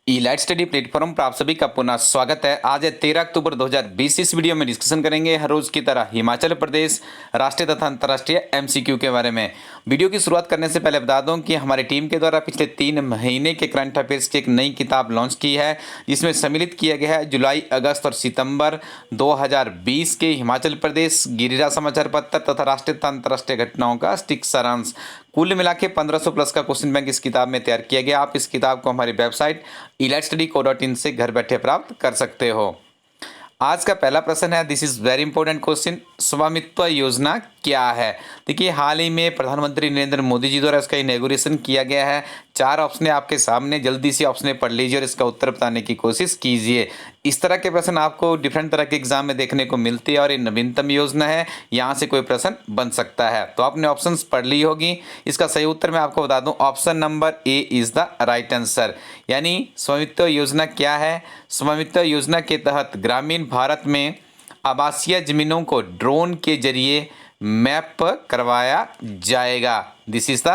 Elite study platform पर आप सभी का पुनः स्वागत है। आज है 13 अक्टूबर 2020। इस वीडियो में डिस्कशन करेंगे हर रोज की तरह हिमाचल प्रदेश राष्ट्रीय तथा अंतर्राष्ट्रीय एमसीक्यू के बारे में। वीडियो की शुरुआत करने से पहले बता दूं कि हमारी टीम के द्वारा पिछले 3 महीने के करंट अफेयर्स की एक नई किताब लॉन्च की है, जिसमें सम्मिलित किया गया है जुलाई, अगस्त और सितंबर 2020 के हिमाचल प्रदेश, गिरिराज समाचार पत्र तथा राष्ट्रीय तथा अंतर्राष्ट्रीय घटनाओं का सटीक सारांश। कुल मिला के 1500 प्लस का क्वेश्चन बैंक इस किताब में तैयार किया गया। आप इस किताब को हमारी वेबसाइट elightstudy.co.in से घर बैठे प्राप्त कर सकते हो। आज का पहला प्रश्न है, this is very important question, स्वामित्व योजना क्या है। देखिए, हाल ही में प्रधानमंत्री नरेंद्र मोदी जी द्वारा इसका इनॉग्रेशन किया गया है। 4 ऑप्शन है आपके सामने, जल्दी से ऑप्शन पढ़ लीजिए और इसका उत्तर बताने की कोशिश कीजिए। इस तरह के प्रश्न आपको डिफरेंट तरह के एग्जाम में देखने को मिलते हैं और ये नवीनतम योजना है, यहाँ से कोई प्रश्न बन सकता है। तो आपने ऑप्शन पढ़ ली होगी। इसका सही उत्तर मैं आपको बता दूं, option number A is the right answer. यानी स्वामित्व योजना क्या है? स्वामित्व योजना के तहत ग्रामीण भारत में आवासीय जमीनों को ड्रोन के जरिए मैप करवाया जाएगा। दिस इज द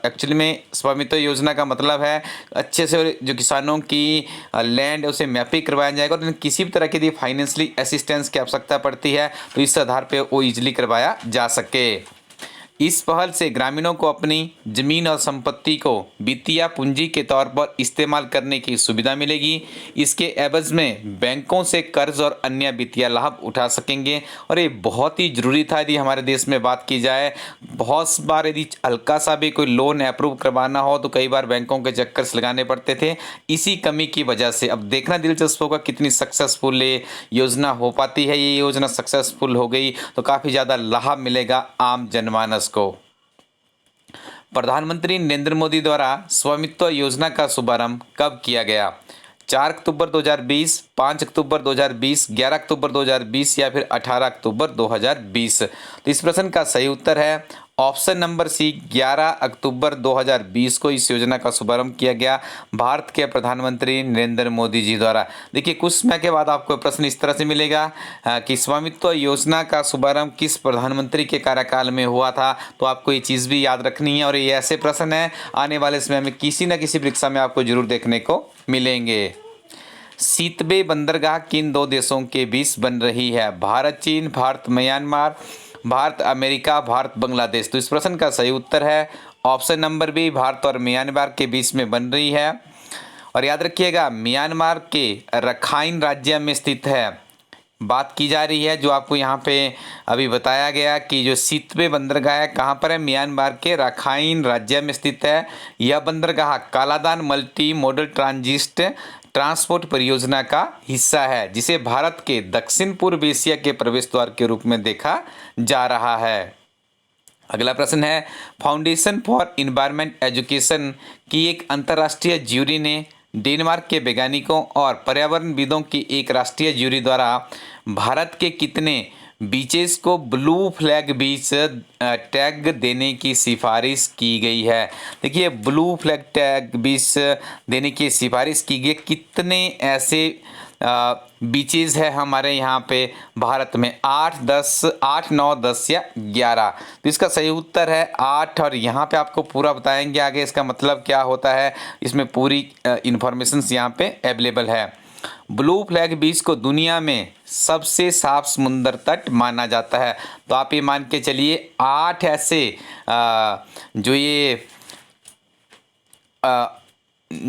एक्चुअली में स्वामित्व योजना का मतलब है अच्छे से जो किसानों की लैंड है उसे मैपिंग करवाया जाएगा और किसी भी तरह की फाइनेंशियली असिस्टेंस की आवश्यकता पड़ती है तो इस आधार पे वो इजीली करवाया जा सके। इस पहल से ग्रामीणों को अपनी जमीन और संपत्ति को वित्तीय पूंजी के तौर पर इस्तेमाल करने की सुविधा मिलेगी। इसके एवज में बैंकों से कर्ज और अन्य वित्तीय लाभ उठा सकेंगे और ये बहुत ही जरूरी था। यदि हमारे देश में बात की जाए, बहुत बार यदि हल्का सा भी कोई लोन अप्रूव करवाना हो तो कई बार बैंकों के चक्कर से लगाने पड़ते थे, इसी कमी की वजह से। अब देखना दिलचस्प होगा कितनी सक्सेसफुल ये योजना हो पाती है। ये योजना सक्सेसफुल हो गई तो काफ़ी ज़्यादा लाभ मिलेगा आम जनमानस को। प्रधानमंत्री नरेंद्र मोदी द्वारा स्वामित्व योजना का शुभारंभ कब किया गया? 4 अक्टूबर 2020, 5 अक्टूबर 2020, 11 अक्टूबर 2020 या फिर 18 अक्टूबर 2020। तो इस प्रश्न का सही उत्तर है ऑप्शन नंबर सी, 11 अक्टूबर 2020 को इस योजना का शुभारंभ किया गया भारत के प्रधानमंत्री नरेंद्र मोदी जी द्वारा। देखिए, कुछ समय के बाद आपको प्रश्न इस तरह से मिलेगा कि स्वामित्व योजना का शुभारंभ किस प्रधानमंत्री के कार्यकाल में हुआ था, तो आपको ये चीज़ भी याद रखनी है। और ये ऐसे प्रश्न है आने वाले समय में किसी न किसी परीक्षा में आपको जरूर देखने को मिलेंगे। सीतबे बंदरगाह किन 2 देशों के बीच बन रही है? भारत चीन, भारत म्यांमार, भारत अमेरिका, भारत बांग्लादेश। तो इस प्रश्न का सही उत्तर है ऑप्शन नंबर बी, भारत और म्यांमार के बीच में बन रही है। और याद रखिएगा, म्यांमार के रखाइन राज्य में स्थित है। बात की जा रही है जो आपको यहाँ पे अभी बताया गया कि जो सीतबे बंदरगाह है कहाँ पर है? म्यांमार के रखाइन राज्य में स्थित है। यह बंदरगाह कालादान मल्टी मॉडल ट्रांसपोर्ट परियोजना का हिस्सा है, जिसे भारत के दक्षिण पूर्व एशिया के प्रवेश द्वार के रूप में देखा जा रहा है। अगला प्रश्न है, फाउंडेशन फॉर इन्वायरमेंट एजुकेशन की एक अंतर्राष्ट्रीय ज्यूरी ने डेनमार्क के वैज्ञानिकों और पर्यावरणविदों की एक राष्ट्रीय ज्यूरी द्वारा भारत के कितने बीचेस को ब्लू फ्लैग बीच टैग देने की सिफारिश की गई है? देखिए, ब्लू फ्लैग टैग बीच देने की सिफारिश की गई। कितने ऐसे बीचेस है हमारे यहाँ पे भारत में? 8, 9, 10 या 11। तो इसका सही उत्तर है 8 और यहाँ पे आपको पूरा बताएंगे आगे इसका मतलब क्या होता है। इसमें पूरी इंफॉर्मेशन यहाँ पे अवेलेबल है। ब्लू फ्लैग बीच को दुनिया में सबसे साफ समुद्र तट माना जाता है। तो आप ये मान के चलिए 8 ऐसे जो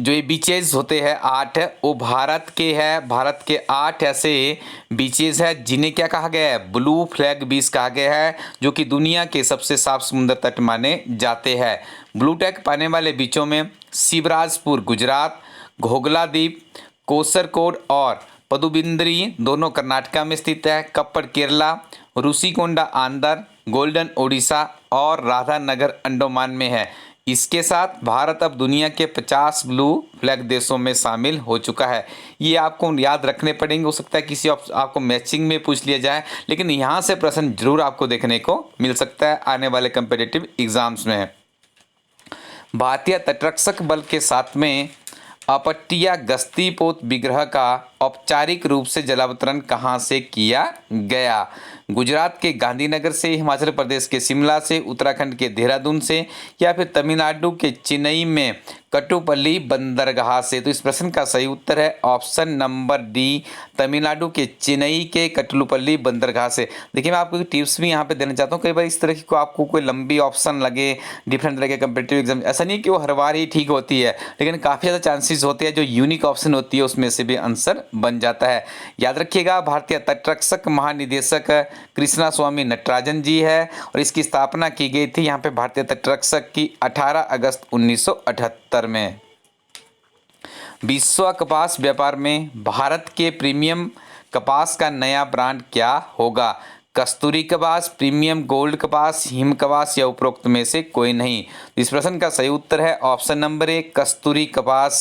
ये बीचेस होते हैं 8, वो भारत के है। भारत के 8 ऐसे बीचेस है जिन्हें क्या कहा गया है? ब्लू फ्लैग बीच कहा गया है, जो कि दुनिया के सबसे साफ समुद्र तट माने जाते हैं। ब्लू टैग पाने वाले बीचों में शिवराजपुर गुजरात, घोघला द्वीप, कोसरकोड और पदुबिंद्री दोनों कर्नाटका में स्थित है। कप्पड़ केरला, रुषिकोंडा आंध्र, गोल्डन ओडिशा और राधानगर अंडमान में है। इसके साथ भारत अब दुनिया के 50 ब्लू फ्लैग देशों में शामिल हो चुका है। ये आपको याद रखने पड़ेंगे। हो सकता है किसी आपको मैचिंग में पूछ लिया जाए, लेकिन यहाँ से प्रश्न जरूर आपको देखने को मिल सकता है आने वाले कम्पिटिटिव एग्जाम्स में। भारतीय तटरक्षक बल के साथ में अपट्टिया गस्ती पोत विग्रह का औपचारिक रूप से जलावतरण कहाँ से किया गया? गुजरात के गांधीनगर से, हिमाचल प्रदेश के शिमला से, उत्तराखंड के देहरादून से या फिर तमिलनाडु के चेन्नई में कटुपल्ली बंदरगाह से। तो इस प्रश्न का सही उत्तर है ऑप्शन नंबर डी, तमिलनाडु के चेन्नई के कटुपल्ली बंदरगाह से। देखिए मैं आपको टिप्स भी यहाँ पे देना चाहता हूँ, कई बार इस तरह की को आपको कोई लंबी ऑप्शन लगे डिफरेंट तरह के कम्पिटेटिव एग्जाम, ऐसा नहीं कि वो हर बार ही ठीक होती है, लेकिन काफ़ी ज़्यादा चांसेस होते हैं जो यूनिक ऑप्शन होती है उसमें से भी आंसर बन जाता है। याद रखिएगा भारतीय तटरक्षक महानिदेशक कृष्णा स्वामी नटराजन जी है और इसकी स्थापना की गई थी यहाँ पे भारतीय तटरक्षक की 18 अगस्त 1978 में। विश्व कपास व्यापार में भारत के प्रीमियम कपास का नया ब्रांड क्या होगा? कस्तूरी कपास, प्रीमियम गोल्ड कपास, हिम कपास या उपरोक्त में से कोई नहीं। इस प्रश्न का सही उत्तर है ऑप्शन नंबर ए, कस्तूरी कपास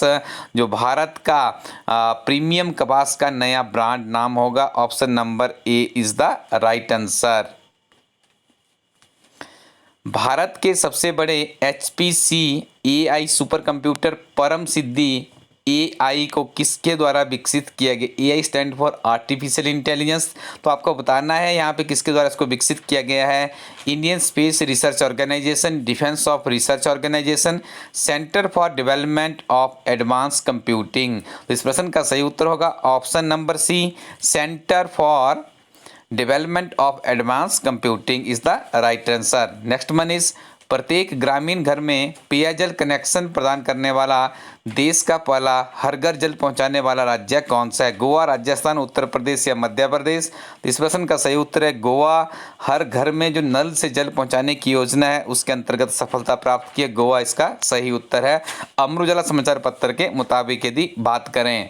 जो भारत का प्रीमियम कपास का नया ब्रांड नाम होगा। Option number A is the right answer. Bharat के सबसे बड़े HPC AI सुपर कंप्यूटर परम सिद्धि AI को किसके द्वारा विकसित किया गया? AI stand for artificial intelligence. तो आपको बताना है यहाँ पे किसके द्वारा इसको विकसित किया गया है। Indian space research organisation, defence of research organisation, centre for development of advance computing. तो इस प्रश्न का सही उत्तर होगा option number C, centre for development of advance computing is the right answer. Next one is प्रत्येक ग्रामीण घर में पेयजल कनेक्शन प्रदान करने वाला देश का पहला हर घर जल पहुंचाने वाला राज्य कौन सा है? गोवा, राजस्थान, उत्तर प्रदेश या मध्य प्रदेश? तो इस प्रश्न का सही उत्तर है गोवा। हर घर में जो नल से जल पहुंचाने की योजना है उसके अंतर्गत सफलता प्राप्त की है गोवा, इसका सही उत्तर है। अमर उजाला समाचार पत्र के मुताबिक यदि बात करें,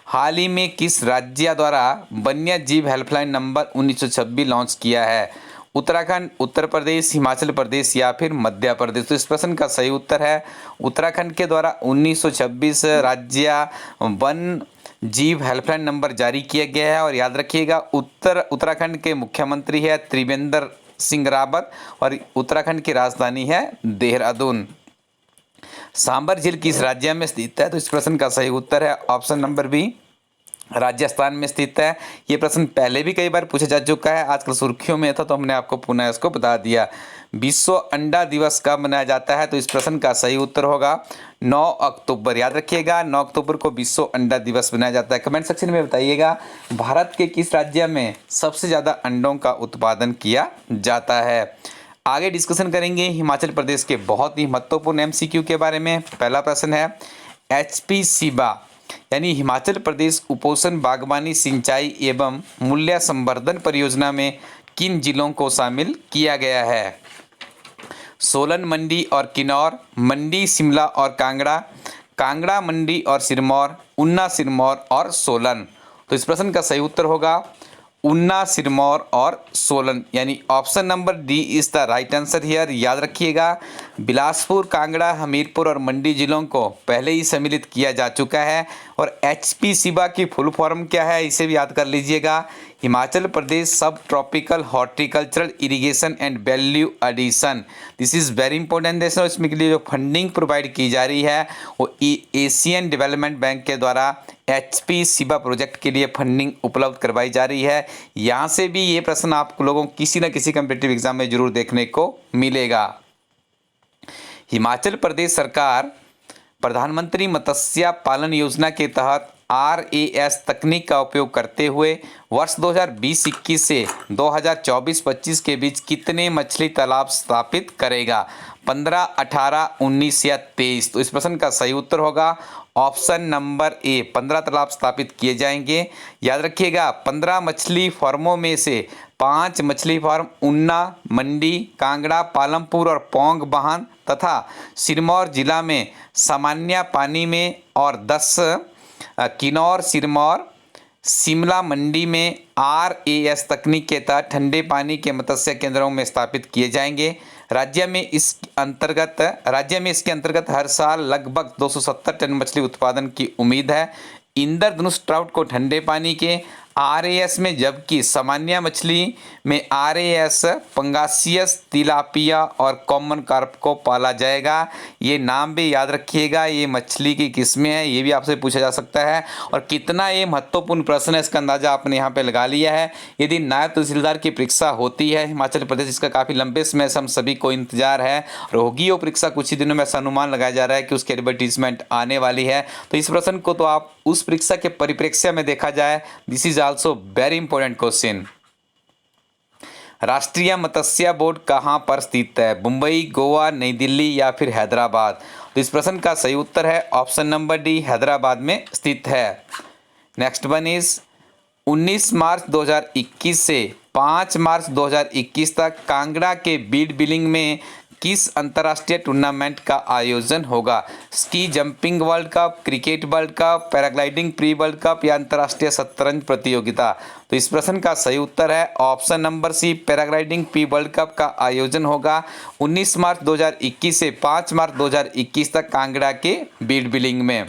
हाल ही में किस राज्य द्वारा वन्य जीव हेल्पलाइन नंबर 1926 लॉन्च किया है? उत्तराखंड, उत्तर प्रदेश, हिमाचल प्रदेश या फिर मध्य प्रदेश? तो इस प्रश्न का सही उत्तर है उत्तराखंड के द्वारा 1926 राज्य वन जीव हेल्पलाइन नंबर जारी किया गया है। और याद रखिएगा उत्तराखंड के मुख्यमंत्री है त्रिवेंद्र सिंह रावत और उत्तराखंड की राजधानी है देहरादून। सांबर झील किस राज्य में स्थित है? तो इस प्रश्न का सही उत्तर है ऑप्शन नंबर बी, राजस्थान में स्थित है। ये प्रश्न पहले भी कई बार पूछा जा चुका है, आजकल सुर्खियों में था तो हमने आपको पुनः इसको बता दिया। विश्व अंडा दिवस कब मनाया जाता है? तो इस प्रश्न का सही उत्तर होगा 9 अक्टूबर। याद रखिएगा 9 अक्टूबर को विश्व अंडा दिवस मनाया जाता है। कमेंट सेक्शन में बताइएगा भारत के किस राज्य में सबसे ज़्यादा अंडों का उत्पादन किया जाता है। आगे डिस्कशन करेंगे हिमाचल प्रदेश के बहुत ही महत्वपूर्ण MCQ के बारे में। पहला प्रश्न है HPCBA यानी हिमाचल प्रदेश कुपोषण बागवानी सिंचाई एवं मूल्य संवर्धन परियोजना में किन जिलों को शामिल किया गया है? सोलन, मंडी और किन्नौर, मंडी, शिमला और कांगड़ा, कांगड़ा, मंडी और सिरमौर, ऊना, सिरमौर और सोलन? तो इस प्रश्न का सही उत्तर होगा ऊना, सिरमौर और सोलन यानी option number D is the right answer here. याद रखिएगा बिलासपुर, कांगड़ा, हमीरपुर और मंडी जिलों को पहले ही सम्मिलित किया जा चुका है। और HPCBA की फुल फॉर्म क्या है इसे भी याद कर लीजिएगा, Himachal Pradesh sub tropical horticultural irrigation and value addition. This is very important देश। इसमें के लिए जो फंडिंग प्रोवाइड की जा रही है वो एशियन डेवलपमेंट बैंक के द्वारा HPCBA प्रोजेक्ट के लिए फंडिंग उपलब्ध करवाई जा रही है। यहाँ से भी ये प्रश्न आप लोगों को किसी न किसी कम्पिटिटिव एग्जाम में जरूर देखने को मिलेगा। हिमाचल प्रदेश सरकार प्रधानमंत्री मत्स्य पालन योजना के तहत RAS तकनीक का उपयोग करते हुए वर्ष 2020-21 से 2024-25 के बीच कितने मछली तालाब स्थापित करेगा? 15, 18, 19 या 23? तो इस प्रश्न का सही उत्तर होगा ऑप्शन नंबर ए, 15 तालाब स्थापित किए जाएंगे। याद रखिएगा 15 मछली फार्मों में से 5 मछली फार्म ऊना, मंडी, कांगड़ा, पालमपुर और पौंग बाहन तथा सिरमौर जिला में सामान्य पानी में और 10 किन्नौर, सिरमौर, शिमला, मंडी में RAS तकनीक के तहत ठंडे पानी के मत्स्य केंद्रों में स्थापित किए जाएंगे। राज्य में इसके अंतर्गत हर साल लगभग 270 टन मछली उत्पादन की उम्मीद है। इंद्रधनुष ट्राउट को ठंडे पानी के, RAS में, जबकि सामान्य मछली में RAS, पंगासियस, तिलापिया और कॉमन कार्प को पाला जाएगा। ये नाम भी याद रखिएगा, ये मछली की किस्में हैं, ये भी आपसे पूछा जा सकता है। और कितना ये महत्वपूर्ण प्रश्न है इसका अंदाजा आपने यहाँ पे लगा लिया है। यदि नायब तहसीलदार की परीक्षा होती है हिमाचल प्रदेश, इसका काफ़ी लंबे समय से हम सभी को इंतजार है और होगी वो परीक्षा कुछ ही दिनों में, ऐसा अनुमान लगाया जा रहा है कि उसकी एडवर्टीजमेंट आने वाली है। तो इस प्रश्न को तो आप उस परीक्षा के परिप्रेक्ष्य में देखा जाए, this is also very important question. राष्ट्रीय मत्स्य बोर्ड कहाँ पर स्थित है? मुंबई, गोवा, नई दिल्ली या फिर हैदराबाद? तो इस प्रश्न का सही उत्तर है ऑप्शन नंबर डी, हैदराबाद में स्थित है। नेक्स्ट वन इज 19 मार्च 2021 से 5 मार्च 2021 तक कांगड़ा के बीड बिलिंग में किस अंतर्राष्ट्रीय टूर्नामेंट का आयोजन होगा? Ski jumping world cup, cricket world cup, paragliding pre world cup या अंतर्राष्ट्रीय शतरंज प्रतियोगिता? तो इस प्रश्न का सही उत्तर है option number C, paragliding pre world cup का आयोजन होगा 19 मार्च 2021 से 5 मार्च 2021 तक कांगड़ा के बीड बिलिंग में।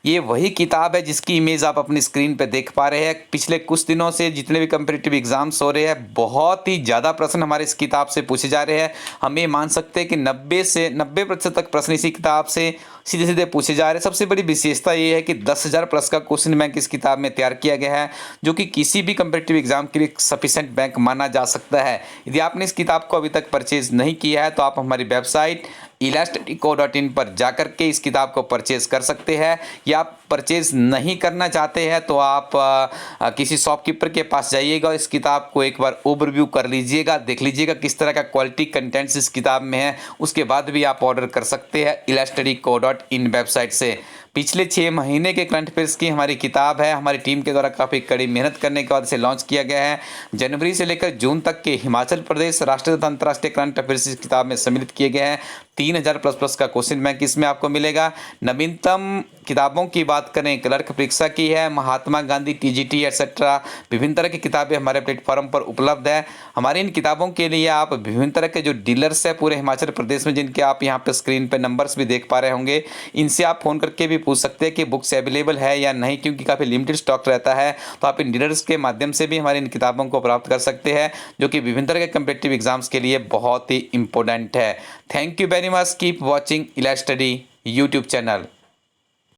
ये वही किताब है जिसकी इमेज आप अपनी स्क्रीन पे देख पा रहे हैं। पिछले कुछ दिनों से जितने भी कम्पिटिटिव एग्जाम्स हो रहे हैं, बहुत ही ज़्यादा प्रश्न हमारे इस किताब से पूछे जा रहे हैं। हम ये मान सकते हैं कि 90% तक प्रश्न इसी किताब से सीधे सीधे पूछे जा रहे हैं। सबसे बड़ी विशेषता ये है कि 10,000 प्लस का क्वेश्चन बैंक इस किताब में तैयार किया गया है, जो कि किसी भी कम्पिटिटिव एग्जाम के लिए सफिशेंट बैंक माना जा सकता है। यदि आपने इस किताब को अभी तक परचेज नहीं किया है तो आप हमारी वेबसाइट elastudyco.in पर जाकर के इस किताब को परचेज कर सकते हैं, या आप परचेज नहीं करना चाहते हैं तो आप किसी शॉपकीपर के पास जाइएगा और इस किताब को एक बार ओवरव्यू कर लीजिएगा, देख लीजिएगा किस तरह का क्वालिटी कंटेंट्स इस किताब में है। उसके बाद भी आप ऑर्डर कर सकते हैं elastudyco.in वेबसाइट से। पिछले 6 महीने के करंट अफेयर्स की हमारी किताब है, हमारी टीम के द्वारा काफ़ी कड़ी मेहनत करने के बाद इसे लॉन्च किया गया है। जनवरी से लेकर जून तक के हिमाचल प्रदेश राष्ट्रीय तथा अंतर्राष्ट्रीय करंट अफेयर्स इस किताब में सम्मिलित किए गए हैं। 3000 प्लस का क्वेश्चन बैंक इसमें आपको मिलेगा। नवीनतम किताबों की बात करें, क्लर्क परीक्षा की है, महात्मा गांधी, TGT एटसेट्रा, विभिन्न तरह की किताबें हमारे प्लेटफॉर्म पर उपलब्ध है। हमारी इन किताबों के लिए आप विभिन्न तरह के जो डीलर्स है पूरे हिमाचल प्रदेश में, जिनके आप यहाँ पे स्क्रीन पे नंबर्स भी देख पा रहे होंगे, इनसे आप फ़ोन करके भी पूछ सकते हैं कि बुक्स अवेलेबल है या नहीं, क्योंकि काफ़ी लिमिटेड स्टॉक रहता है। तो आप इन डीलर्स के माध्यम से भी हमारी इन किताबों को प्राप्त कर सकते हैं, जो कि विभिन्न तरह के कम्पिटिटिव एग्जाम्स के लिए बहुत ही इंपॉर्टेंट है। Thank you very much, keep watching इला स्टडी यूट्यूब चैनल।